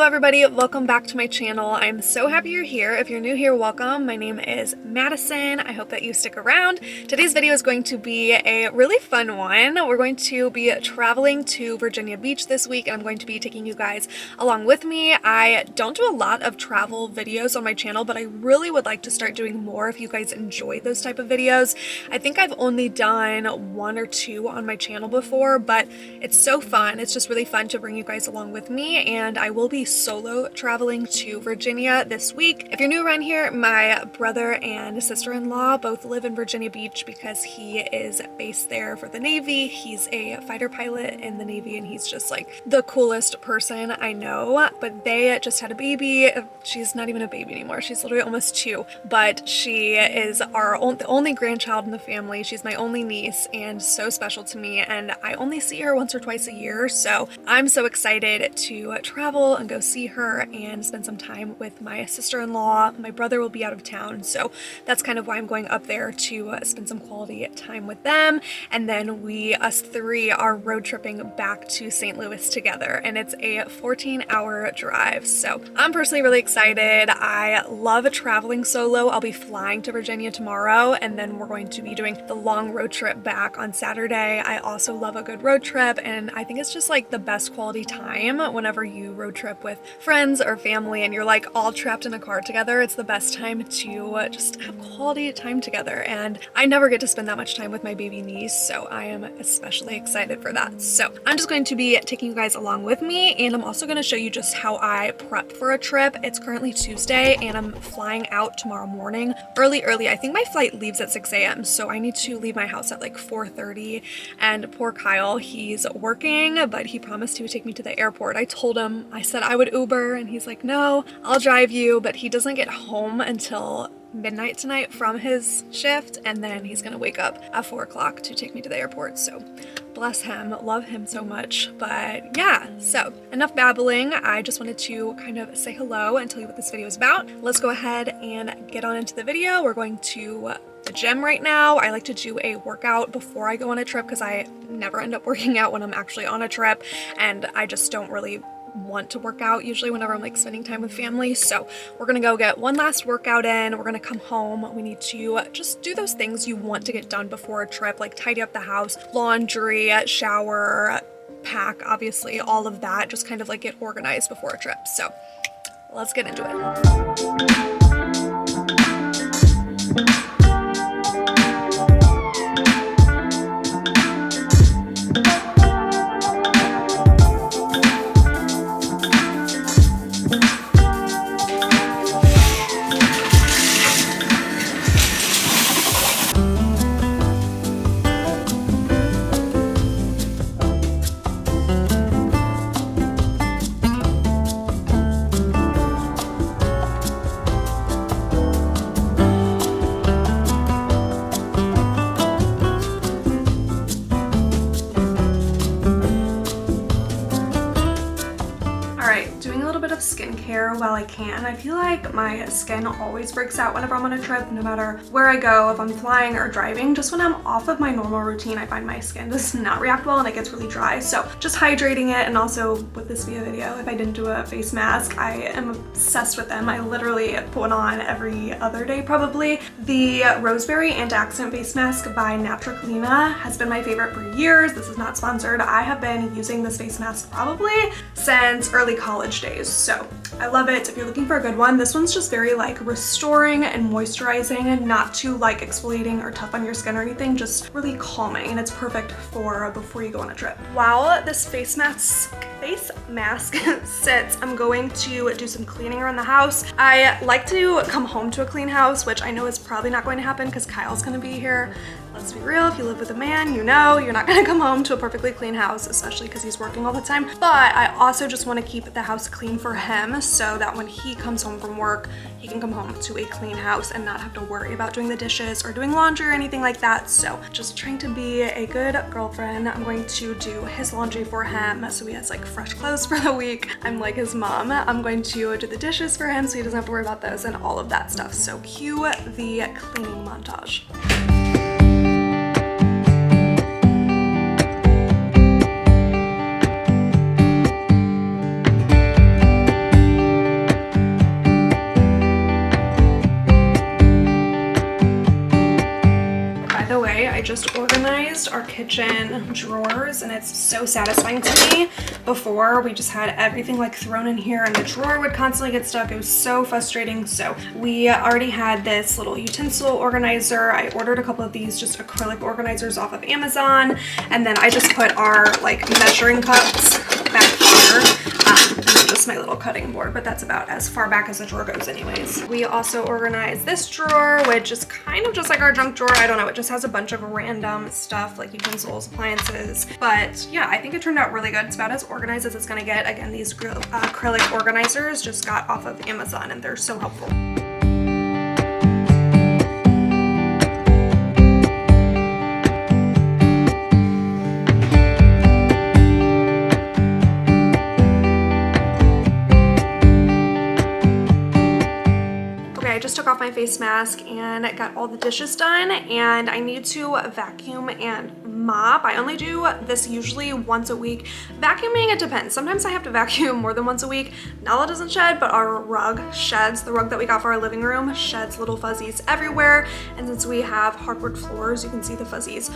everybody, welcome back to my channel. I'm so happy you're here. If you're new here, welcome. My name is Madison. I hope that you stick around. Today's video is going to be a really fun one. We're going to be traveling to Virginia Beach this week, and I'm going to be taking you guys along with me. I don't do a lot of travel videos on my channel, but I really would like to start doing more if you guys enjoy those type of videos. I think I've only done one or two on my channel before, but it's so fun. It's just really fun to bring you guys along with me, and I will be solo traveling to Virginia this week. If you're new around here, my brother and sister-in-law both live in Virginia Beach because he is based there for the Navy. He's a fighter pilot in the Navy, and he's just like the coolest person I know. But they just had a baby. She's not even a baby anymore. She's literally almost 2, but she is the only grandchild in the family. She's my only niece and so special to me, and I only see her once or twice a year, so I'm so excited to travel and go see her and spend some time with my sister-in-law. My brother will be out of town, so that's kind of why I'm going up there to spend some quality time with them. And then us three are road tripping back to St. Louis together, and it's a 14-hour drive. So I'm personally really excited. I love traveling solo. I'll be flying to Virginia tomorrow, and then we're going to be doing the long road trip back on Saturday. I also love a good road trip, and I think it's just like the best quality time whenever you road trip with friends or family and you're like all trapped in a car together. It's the best time to just have quality time together, and I never get to spend that much time with my baby niece, so I am especially excited for that. So I'm just going to be taking you guys along with me, and I'm also going to show you just how I prep for a trip. It's currently Tuesday, and I'm flying out tomorrow morning early. I think my flight leaves at 6 a.m. so I need to leave my house at like 4:30, and poor Kyle, he's working, but he promised he would take me to the airport. I said I would Uber, and he's like, no, I'll drive you, but he doesn't get home until midnight tonight from his shift, and then he's gonna wake up at 4 o'clock to take me to the airport. So bless him, love him so much. But yeah, so enough babbling. I just wanted to kind of say hello and tell you what this video is about. Let's go ahead and get on into the video. We're going to the gym right now. I like to do a workout before I go on a trip because I never end up working out when I'm actually on a trip, and I just don't really want to work out usually whenever I'm like spending time with family. So we're gonna go get one last workout in. We're gonna come home. We need to just do those things you want to get done before a trip, like tidy up the house, laundry, shower, pack, obviously all of that, just kind of like get organized before a trip. So let's get into it. Skincare while I can. I feel like my skin always breaks out whenever I'm on a trip, no matter where I go, if I'm flying or driving. Just when I'm off of my normal routine, I find my skin does not react well and it gets really dry. So just hydrating it, and also with this video, if I didn't do a face mask, I am obsessed with them. I literally put one on every other day probably. The Rosemary Antioxidant Face Mask by Neutrogena has been my favorite for years. This is not sponsored. I have been using this face mask probably since early college days, so I love it. If you're looking for a good one, this one's just very like restoring and moisturizing, and not too like exfoliating or tough on your skin or anything, just really calming, and it's perfect for before you go on a trip. While this face mask sits, I'm going to do some cleaning around the house. I like to come home to a clean house, which I know is probably not going to happen because Kyle's gonna be here. Let's be real, if you live with a man, you know you're not gonna come home to a perfectly clean house, especially because he's working all the time. But I also just want to keep the house clean for him so that when he comes home from work, he can come home to a clean house and not have to worry about doing the dishes or doing laundry or anything like that. So just trying to be a good girlfriend. I'm going to do his laundry for him so he has like fresh clothes for the week. I'm like his mom. I'm going to do the dishes for him so he doesn't have to worry about those and all of that stuff. So cue the cleaning montage. just organized our kitchen drawers, and it's so satisfying to me. Before, we just had everything like thrown in here and the drawer would constantly get stuck. It was so frustrating. So we already had this little utensil organizer. I ordered a couple of these just acrylic organizers off of Amazon, and then I just put our like measuring cups back here, and then just my little cutting board, but that's about as far back as the drawer goes anyways. We also organized this drawer, which is kind of just like our junk drawer. I don't know, it just has a bunch of random stuff like utensils, appliances, but yeah, I think it turned out really good. It's about as organized as it's gonna get. Again, these acrylic organizers just got off of Amazon, and they're so helpful. I just took off my face mask and got all the dishes done, and I need to vacuum and mop. I only do this usually once a week. Vacuuming, it depends. Sometimes I have to vacuum more than once a week. Nala doesn't shed, but our rug sheds. The rug that we got for our living room sheds little fuzzies everywhere, and since we have hardwood floors, you can see the fuzzies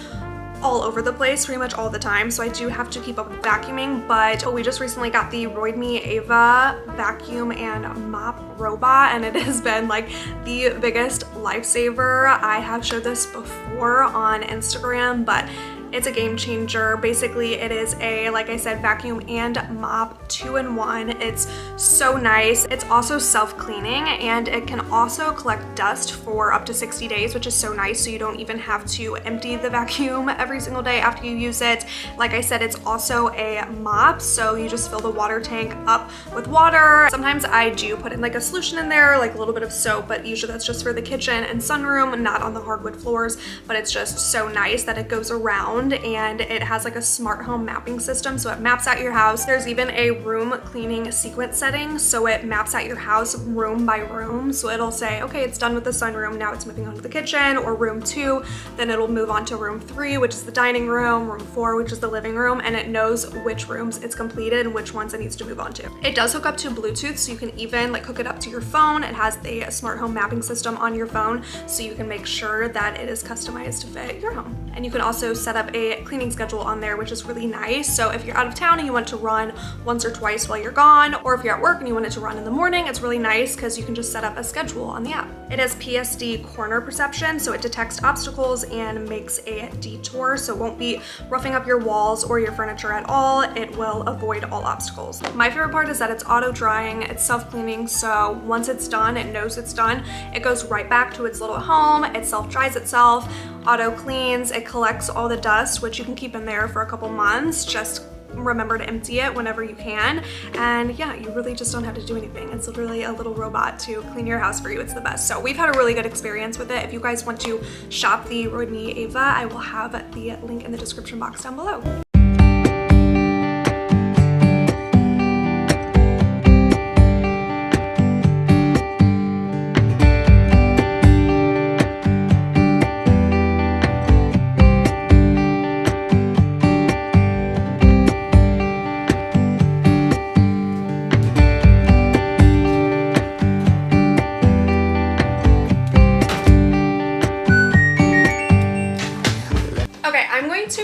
all over the place pretty much all the time, so I do have to keep up with vacuuming. But we just recently got the Roidmi Ava vacuum and mop robot, and it has been like the biggest lifesaver. I have showed this before on Instagram, but it's a game changer. Basically, it is a, like I said, vacuum and mop 2-in-1. It's so nice. It's also self-cleaning, and it can also collect dust for up to 60 days, which is so nice. So you don't even have to empty the vacuum every single day after you use it. Like I said, it's also a mop, so you just fill the water tank up with water. Sometimes I do put in like a solution in there, like a little bit of soap, but usually that's just for the kitchen and sunroom, not on the hardwood floors. But it's just so nice that it goes around, and it has like a smart home mapping system, so it maps out your house. There's even a room cleaning sequence setting, so it maps out your house room by room. So it'll say, okay, it's done with the sunroom, now it's moving on to the kitchen or room 2, then it'll move on to room 3, which is the dining room, room 4, which is the living room, and it knows which rooms it's completed and which ones it needs to move on to. It does hook up to Bluetooth, so you can even like hook it up to your phone. It has the smart home mapping system on your phone, so you can make sure that it is customized to fit your home. And you can also set up a cleaning schedule on there, which is really nice. So if you're out of town and you want to run once or twice while you're gone, or if you're at work and you want it to run in the morning, it's really nice because you can just set up a schedule on the app. It has PSD corner perception, so it detects obstacles and makes a detour, so it won't be roughing up your walls or your furniture at all. It will avoid all obstacles. My favorite part is that it's auto drying, it's self-cleaning, so once it's done, it knows it's done. It goes right back to its little home, it self-dries itself, auto cleans, it collects all the dust, which you can keep in there for a couple months. Just remember to empty it whenever you can, and yeah, you really just don't have to do anything. It's literally a little robot to clean your house for you. It's the best. So we've had a really good experience with it. If you guys want to shop the Roidmi Ava, I will have the link in the description box down below.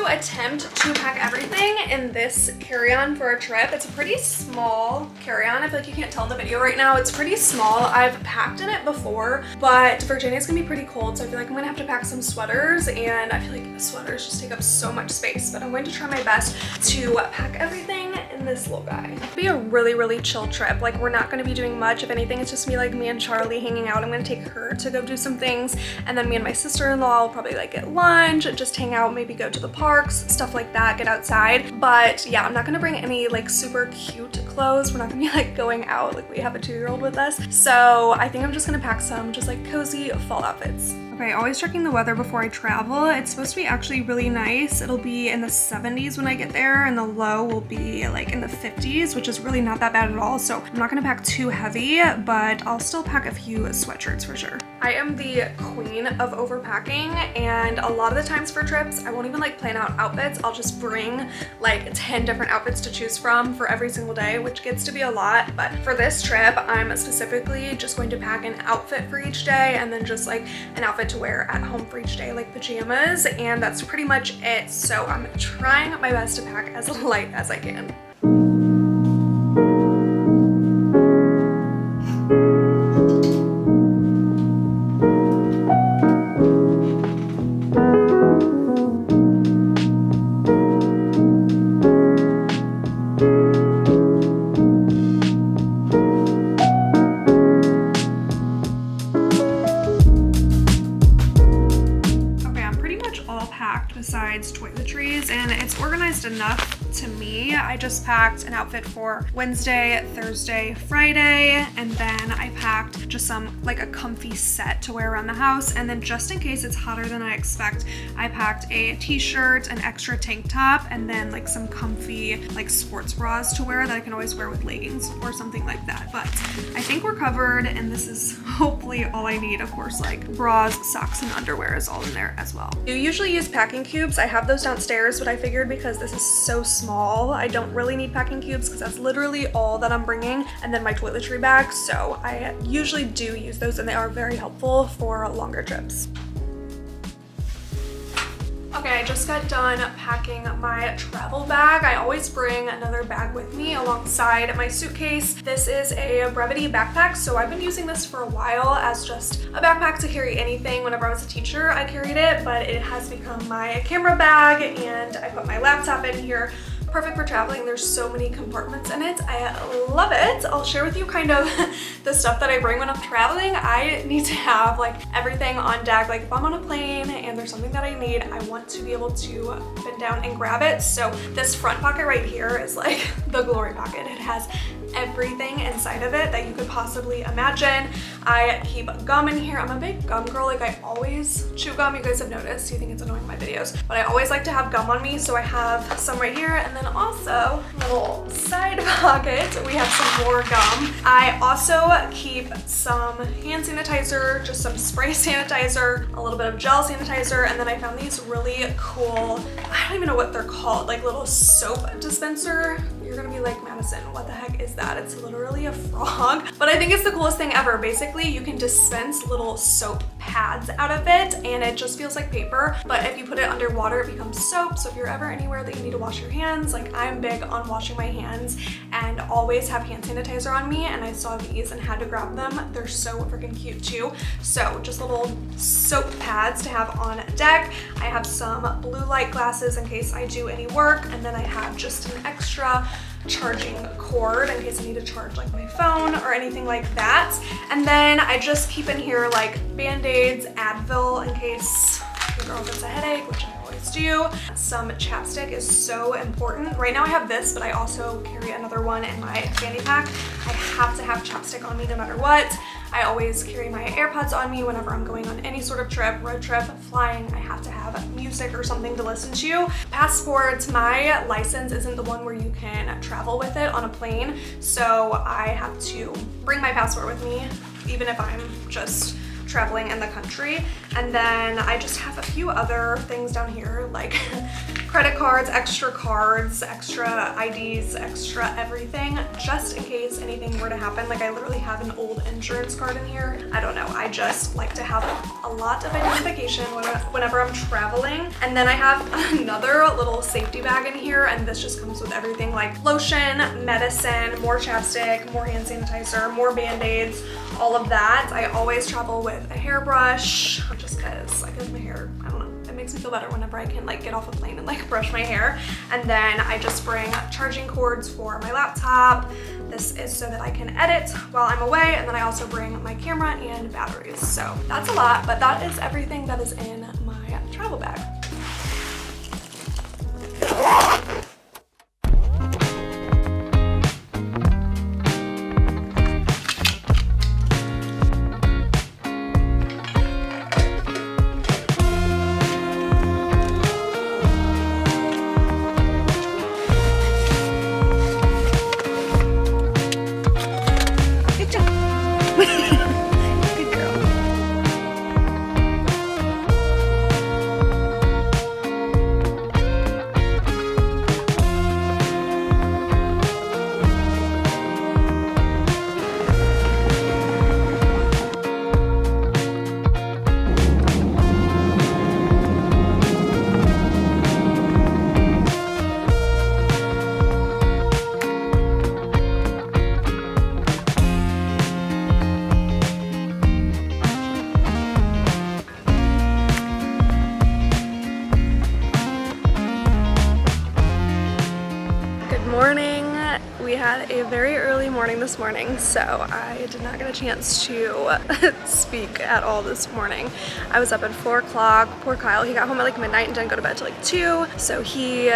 Attempt to pack everything in this carry-on for a trip. It's a pretty small carry-on. I feel like you can't tell in the video right now. It's pretty small. I've packed in it before, but Virginia's gonna be pretty cold, so I feel like I'm gonna have to pack some sweaters, and I feel like the sweaters just take up so much space, but I'm going to try my best to pack everything in this little guy. It'll be a really chill trip. Like, we're not gonna be doing much. If anything, it's just me and Charlie hanging out. I'm gonna take her to go do some things, and then me and my sister-in-law will probably like get lunch, just hang out, maybe go to the parks, stuff like that, get outside. But yeah, I'm not gonna bring any like super cute clothes. We're not gonna be like going out, like we have a 2-year-old with us. So I think I'm just gonna pack some just like cozy fall outfits. Okay, always checking the weather before I travel. It's supposed to be actually really nice. It'll be in the 70s when I get there, and the low will be like in the 50s, which is really not that bad at all. So I'm not gonna pack too heavy, but I'll still pack a few sweatshirts for sure. I am the queen of overpacking, and a lot of the times for trips, I won't even like plan out outfits. I'll just bring like 10 different outfits to choose from for every single day, which gets to be a lot. But for this trip, I'm specifically just going to pack an outfit for each day, and then just like an outfit wanted to wear at home for each day, like pajamas, and that's pretty much it. So I'm trying my best to pack as light as I can. Besides toiletries, and it's organized enough to me. I just packed an outfit for Wednesday, Thursday, Friday, and then I packed just some like a comfy set to wear around the house, and then just in case it's hotter than I expect, I packed a t-shirt, an extra tank top, and then like some comfy like sports bras to wear that I can always wear with leggings or something like that. But I think we're covered, and this is hopefully all I need. Of course, like bras, socks, and underwear is all in there as well. You usually use packing cubes. I have those downstairs, but I figured because this is so small, I don't really need packing cubes because that's literally all that I'm bringing, and then my toiletry bag. So I usually do use those, and they are very helpful for longer trips. Okay, I just got done packing my travel bag. I always bring another bag with me alongside my suitcase. This is a Brevity backpack, so I've been using this for a while as just a backpack to carry anything. Whenever I was a teacher, I carried it, but it has become my camera bag, and I put my laptop in here. Perfect for traveling. There's so many compartments in it. I love it. I'll share with you kind of the stuff that I bring when I'm traveling. I need to have like everything on deck. Like if I'm on a plane and there's something that I need, I want to be able to bend down and grab it. So this front pocket right here is like the glory pocket. It has everything inside of it that you could possibly imagine. I keep gum in here. I'm a big gum girl. Like I always chew gum. You guys have noticed. You think it's annoying in my videos, but I always like to have gum on me. So I have some right here, and then also little side pocket, we have some more gum. I also keep some hand sanitizer, just some spray sanitizer, a little bit of gel sanitizer, and then I found these really cool, I don't even know what they're called, like little soap dispenser. You're gonna be like, Madison, what the heck is that? It's literally a frog, but I think it's the coolest thing ever. Basically, you can dispense little soap pads out of it, and it just feels like paper, but if you put it underwater, it becomes soap. So if you're ever anywhere that you need to wash your hands, like I'm big on washing my hands and always have hand sanitizer on me, and I saw these and had to grab them. They're so freaking cute too. So just little soap pads to have on deck. I have some blue light glasses in case I do any work, and then I have just an extra charging cord in case I need to charge like my phone or anything like that. And then I just keep in here like band-aids, Advil in case your girl gets a headache, which I always do. Some chapstick is so important. Right now I have this, but I also carry another one in my fanny pack. I have to have chapstick on me no matter what. I always carry my AirPods on me whenever I'm going on any sort of trip, road trip, flying. I have to have music or something to listen to. Passport, my license isn't the one where you can travel with it on a plane, so I have to bring my passport with me, even if I'm just traveling in the country. And then I just have a few other things down here, like credit cards, extra IDs, extra everything, just in case anything were to happen. Like I literally have an old insurance card in here. I don't know, I just like to have a lot of identification whenever I'm traveling. And then I have another little safety bag in here, and this just comes with everything like lotion, medicine, more chapstick, more hand sanitizer, more band-aids, all of that. I always travel with a hairbrush, just because like my hair, I don't know, it makes me feel better whenever I can like get off a plane and like brush my hair. And then I just bring charging cords for my laptop. This is so that I can edit while I'm away, and then I also bring my camera and batteries. So that's a lot, but that is everything that is in my travel bag. morning this morning, so I did not get a chance to speak at all this morning. I was up at 4 o'clock. Poor Kyle, he got home at like midnight and didn't go to bed till like 2, so he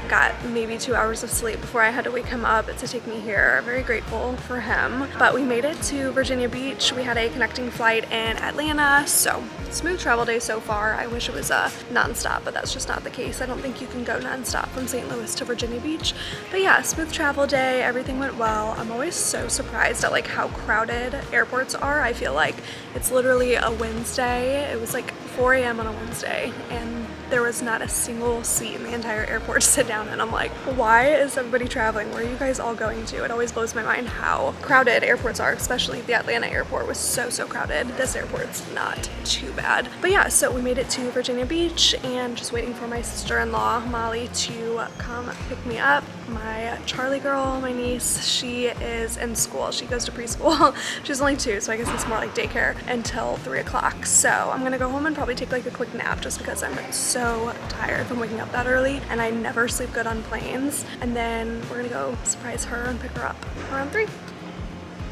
got maybe 2 hours of sleep before I had to wake him up to take me here. Very grateful for him. But we made it to Virginia Beach. We had a connecting flight in Atlanta, so smooth travel day so far. I wish it was non-stop, but that's just not the case. I don't think you can go non-stop from St. Louis to Virginia Beach. But yeah, smooth travel day, everything went well. I'm always so surprised at like how crowded airports are. I feel like it's literally a Wednesday. It was like 4 a.m. on a Wednesday and there was not a single seat in the entire airport to sit down in. I'm like, why is everybody traveling? Where are you guys all going to? It always blows my mind how crowded airports are, especially the Atlanta airport was so crowded. This airport's not too bad. But yeah, so we made it to Virginia Beach and just waiting for my sister-in-law, Molly, to come pick me up. My Charlie girl, my niece, she is in school. She goes to preschool. She's only 2, so I guess it's more like daycare until 3 o'clock. So I'm gonna go home and probably take like a quick nap just because I'm so tired from waking up that early and I never sleep good on planes. And then we're gonna go surprise her and pick her up around 3.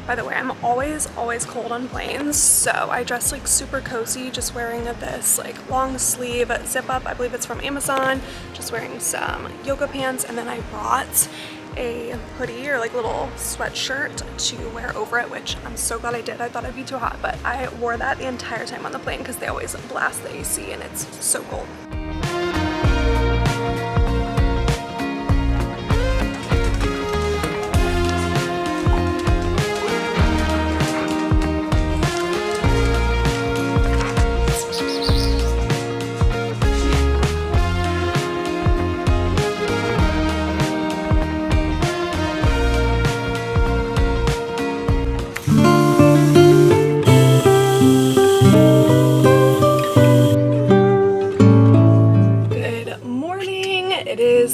By the way, I'm always cold on planes, so I dress like super cozy, just wearing this like long sleeve zip up. I believe it's from Amazon. Just wearing some yoga pants, and then I brought a hoodie or like little sweatshirt to wear over it, which I'm so glad I did. I thought it'd be too hot, but I wore that the entire time on the plane because they always blast the AC and it's so cold.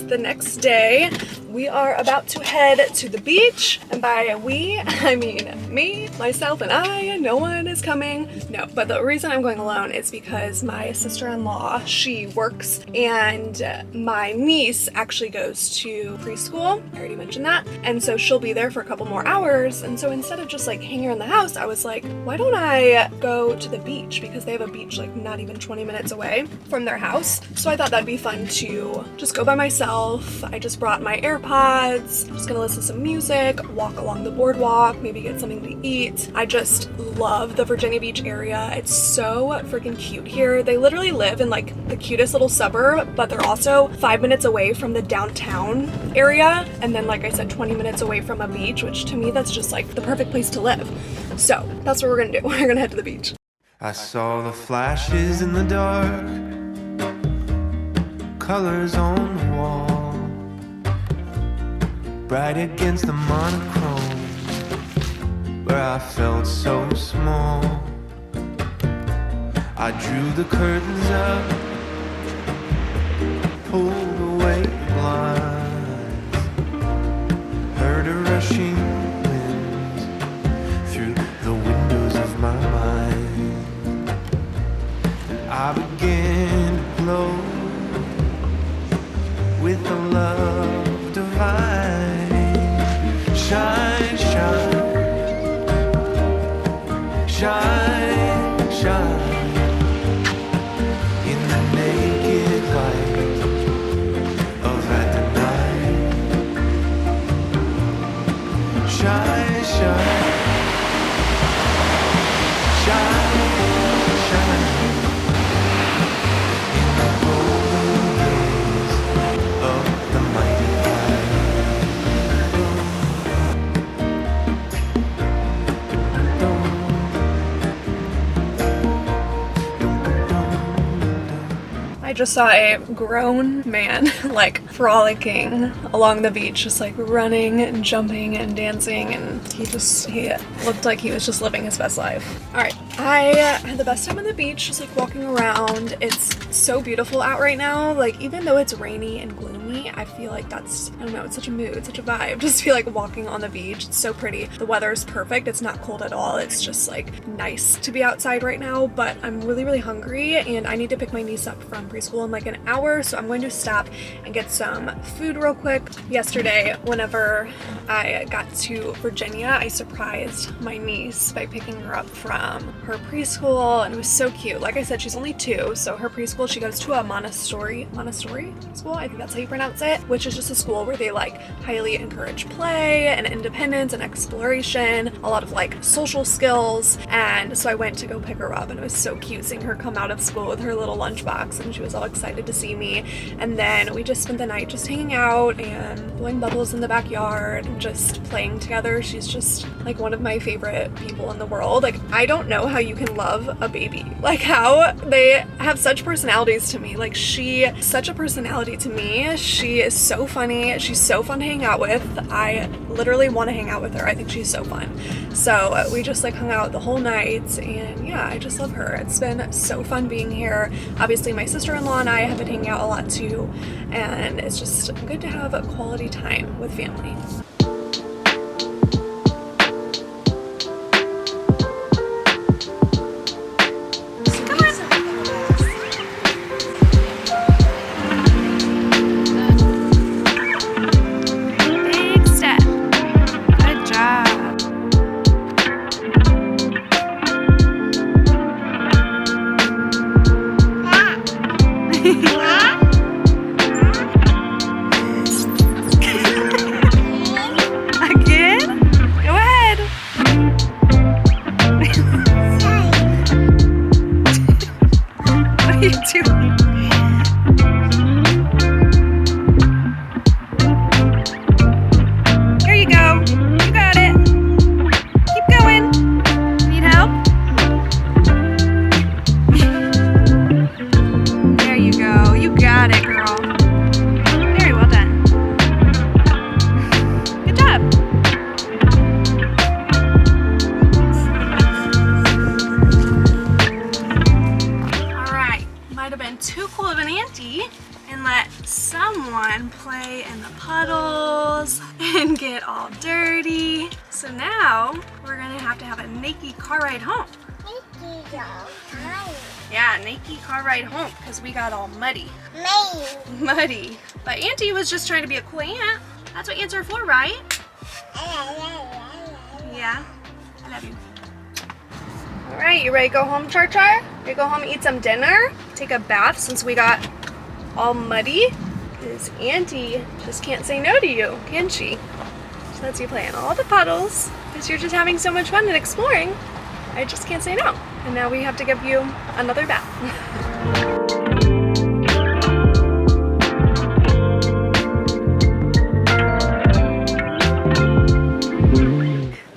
The next day, we are about to head to the beach, and by we, I mean me, myself, and I. No one is coming. No, but the reason I'm going alone is because my sister-in-law, she works, and my niece actually goes to preschool. I already mentioned that, and so she'll be there for a couple more hours, and so instead of just like hanging around the house, I was like, why don't I go to the beach, because they have a beach like not even 20 minutes away from their house. So I thought that'd be fun to just go by myself. I just brought my AirPods. I'm just gonna listen to some music, walk along the boardwalk, maybe get something to eat. I just love the Virginia Beach area. It's so freaking cute here. They literally live in like the cutest little suburb, but they're also 5 minutes away from the downtown area, and then like I said, 20 minutes away from a beach, which to me that's just like the perfect place to live. So that's what we're gonna do. We're gonna head to the beach. I saw the flashes in the dark, colors on the wall, bright against the monochrome, where I felt so small. I drew the curtains up, pulled away the blinds, heard a rushing wind through the windows of my mind, and I began to glow with a love divine. Shine, shine, shine, shine in the naked light of at night. Shine, shine, shine, shine in the golden gaze of the mighty light. I just saw a grown man like frolicking along the beach, just like running and jumping and dancing, and he looked like he was just living his best life. All right, I had the best time on the beach, just like walking around. It's so beautiful out right now. Like even though it's rainy and gloomy, me, I feel like that's, I don't know, it's such a mood, such a vibe. Just feel like walking on the beach. It's so pretty. The weather is perfect. It's not cold at all. It's just like nice to be outside right now, but I'm really, really hungry and I need to pick my niece up from preschool in like an hour. So I'm going to stop and get some food real quick. Yesterday, whenever I got to Virginia, I surprised my niece by picking her up from her preschool, and it was so cute. Like I said, she's only 2, so her preschool, she goes to a Montessori school, I think that's how you pronounce it, which is just a school where they like highly encourage play and independence and exploration, a lot of like social skills. And so I went to go pick her up, and it was so cute seeing her come out of school with her little lunchbox, and she was all excited to see me. And then we just spent the night just hanging out and blowing bubbles in the backyard and just playing together. She's just like one of my favorite people in the world. Like, I don't know how you can love a baby, like how they have such personalities to me. Like, she's such a personality to me. She is so funny. She's so fun to hang out with. I literally want to hang out with her. I think she's so fun. So we just like hung out the whole night, and yeah, I just love her. It's been so fun being here. Obviously my sister-in-law and I have been hanging out a lot too, and it's just good to have a quality time with family. Play in the puddles and get all dirty. So now we're gonna have to have a naked car ride home. Yeah, naked car ride home because we got all muddy. Muddy. But Auntie was just trying to be a cool aunt. That's what aunts are for, right? Yeah, I love you. All right, you ready to go home, Char? Ready to go home and eat some dinner? Take a bath since we got all muddy. Because Auntie just can't say no to you, can she? She lets you play in all the puddles because you're just having so much fun and exploring. I just can't say no. And now we have to give you another bath.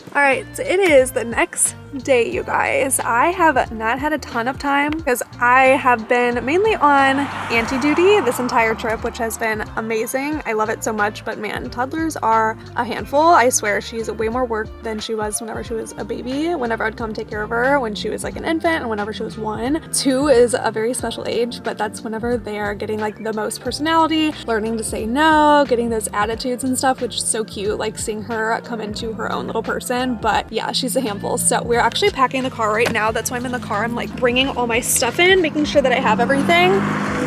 Alright, so it is the next day, you guys. I have not had a ton of time because I have been mainly on Auntie duty this entire trip, which has been amazing. I love it so much, but man, toddlers are a handful. I swear she's way more work than she was whenever she was a baby, whenever I'd come take care of her when she was like an infant and whenever she was 1. 2 is a very special age, but that's whenever they are getting like the most personality, learning to say no, getting those attitudes and stuff, which is so cute, like seeing her come into her own little person. But yeah, she's a handful. So we're actually packing the car right now. That's why I'm in the car. I'm like bringing all my stuff in, making sure that I have everything.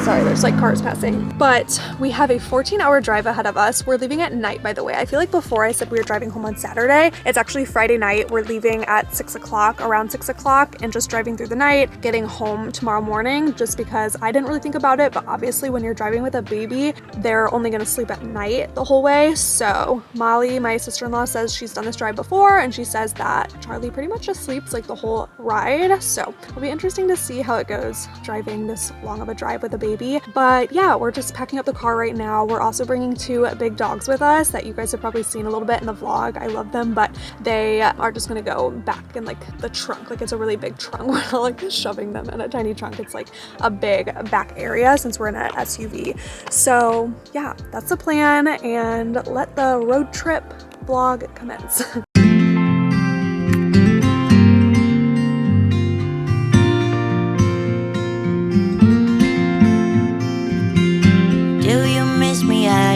Sorry, there's like cars passing. But we have a 14-hour drive ahead of us. We're leaving at night, by the way. I feel like before I said we were driving home on Saturday. It's actually Friday night. We're leaving at 6 o'clock, around 6 o'clock, and just driving through the night, getting home tomorrow morning, just because I didn't really think about it. But obviously when you're driving with a baby, they're only gonna sleep at night the whole way. So Molly, my sister-in-law, says she's done this drive before, and she says that Charlie pretty much just sleeps like the whole ride. So it'll be interesting to see how it goes driving this long of a drive with a baby. But yeah, we're just packing up the car right now. We're also bringing 2 big dogs with us that you guys have probably seen a little bit in the vlog. I love them, but they are just gonna go back in like the trunk. Like it's a really big trunk. We're not like shoving them in a tiny trunk. It's like a big back area since we're in an SUV. So yeah, that's the plan, and let the road trip vlog commence. Do you miss me? I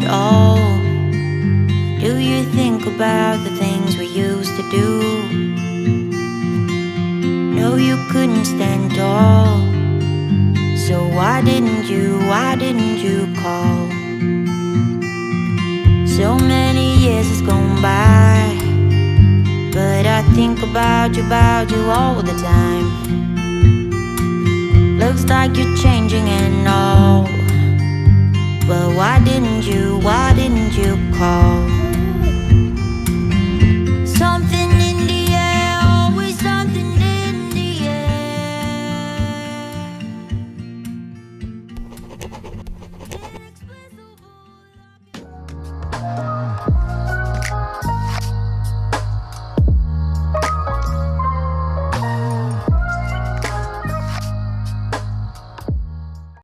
why didn't you call? So many years has gone by, but I think about you all the time. Looks like you're changing and all, but why didn't you call? Something in the air, always something in the air.